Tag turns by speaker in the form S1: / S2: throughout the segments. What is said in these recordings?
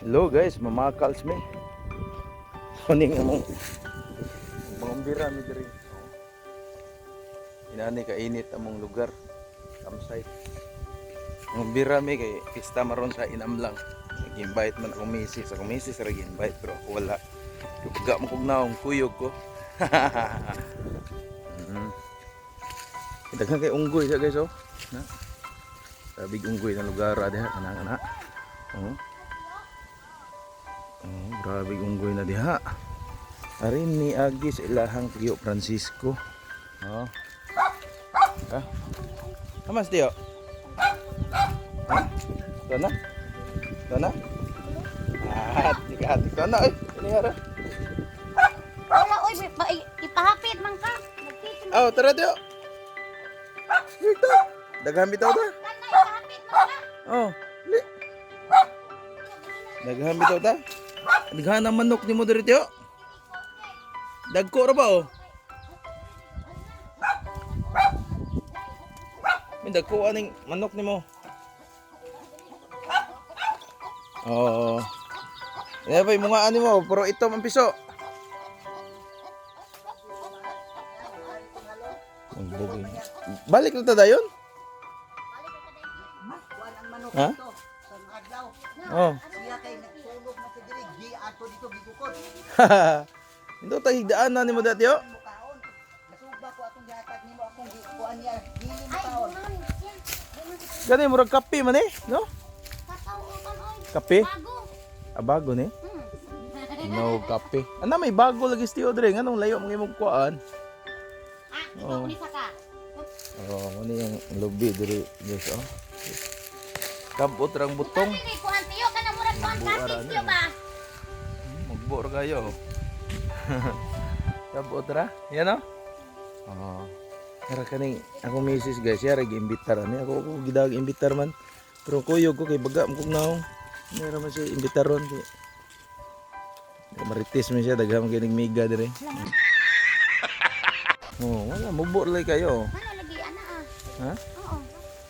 S1: Hello guys, mamakals me. Kuning among bira mi diri. Inani ka init among lugar. Campsite. Ang bira mi kay pista maron sa Inamlang. Nag-invite man akong misis, ra gi-invite pero ako wala. Duga mo kog naong kuyog ko. Daghan kay unggoy sa guys oh. Na. Sabig unggoy na lugar diha kana. Oh. Oh, grabe unggoy na diha. Arin ni agi sa ilahang Tio Francisco. Oh. Ha? Amas Tio? Ha? Kana? Kana? Hati kana ay. Ini hara.
S2: Wala oy, ipahapit man ka.
S1: Oh, tara Tio. Dito. Daghan bitaw ta.
S2: Ipahapit man ka.
S1: Oh. Li. Daghan bitaw ta. Daghan ang manok nimo diri Tio. Dagko ra ba oh? May dagko aning manok nimo. Oh. Eh bay mga ani mo, pero ito man piso. Balik na ta dayon? Ha? Oh. Ito tayo higdaan na ni mo dati oh. Gani murag kape man eh, no? Kape? Ah, bago ni? No, kape. Ana may bago lagi stiyo dire, nganong layo mga imong kuan?
S2: Oh. Ka.
S1: Oh, ano yung lobby dire, guys oh. Kabot rang butong.
S2: Kuan tiyo kana murag kuan kasis tiyo ba?
S1: Magbor kayo. Kabot ra? Yan oh. Oh. Ara kaning ako misis guys, ya rag imbitar ani ako gidag imbitar man. Pero kuyog ko kay baga mo kog naong. Meron man siya imbitaron kay. Marites man siya daghang kining miga dire. Oh, wala mubor lay kayo.
S2: Ano lagi ana ah?
S1: Ha?
S2: Oo.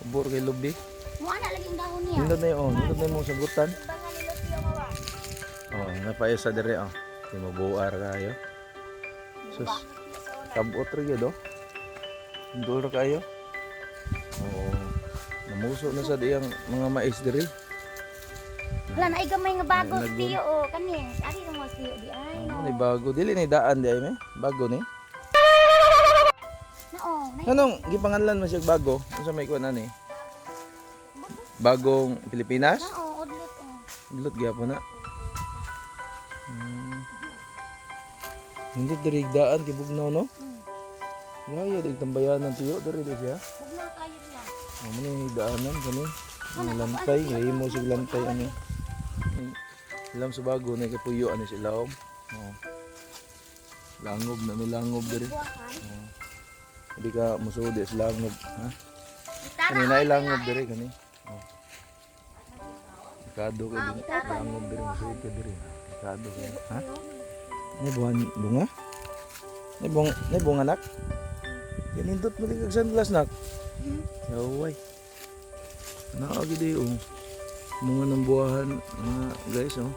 S1: Mubor kay lobby.
S2: Mo ana lagi ang dahon niya.
S1: Nindot na yun, nindot na mo sagutan. Oh, napayo sa dire oh. Di mo buar kayo. Sus. Kabot ra gyud oh. Ndol ra kayo. Oh. Namuso na sa diyang mga mais dire.
S2: Wala na gamay nga bago
S1: Nagum-
S2: tiyo oh kani. Ari ra mo tiyo di ay
S1: Ano
S2: no.
S1: ni bago dili ni daan di ay me? Bago ni.
S2: No,
S1: Anong gipanganlan mo siya bago? Unsa may kuan ani? Bagong Pilipinas?
S2: Oo, udlot oh.
S1: Dulot gyapon na. Hindi diri daan kay bugnaw no? Ngaya dig tambayanan tiyo diri di siya.
S2: Huwag na kayo lang.
S1: Amo ni daanan kani. Ang lantay, ngay mo sig lantay ani. Ilam sa bago na kay puyo ani sila oh. Langob na may langob diri. Hindi ka musudi sa langob, ha? Kani na langob diri kani. Oh. Kado ka din. Langob diri musudi ka diri. Kado ka. Ha? Ni bunga? Ni bunga anak? Kinindot mo din kag sunglass nak. Yaway. Naagi di oh. Mga ng buwahan mga guys oh.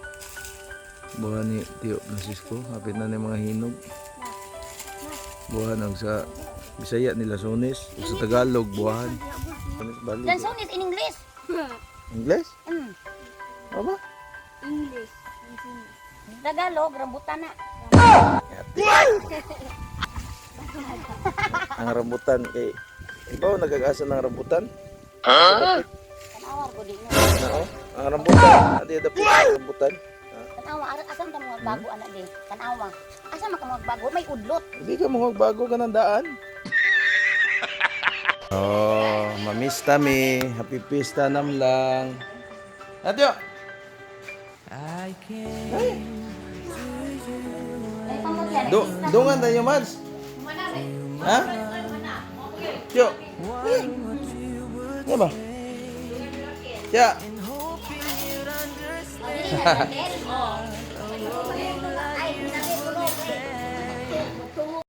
S1: Buwahan ni Tio Francisco, hapit na ni mga hinog. Buwahan ang sa Bisaya nila Sones, sa Tagalog buwahan. Bali.
S2: Dansones in English.
S1: English? Apa?
S2: English. Tagalog rambutan na.
S1: Ang rambutan kay ikaw nagag-asa ng rambutan?
S2: Tanawar ko di no.
S1: Ano? Ang rambutan, adi dapat ang rambutan.
S2: Tanawa asan ka mo bago anak din. Tanawa. Asa man ka mo bago may udlot.
S1: Hindi ka mo bago ka ng daan. Oh, mamista mi. Happy pista nam lang. Atyo.
S2: Ay pamutya.
S1: Dungan tayo, Mads. Ha? Yo. Ano ba? Ya.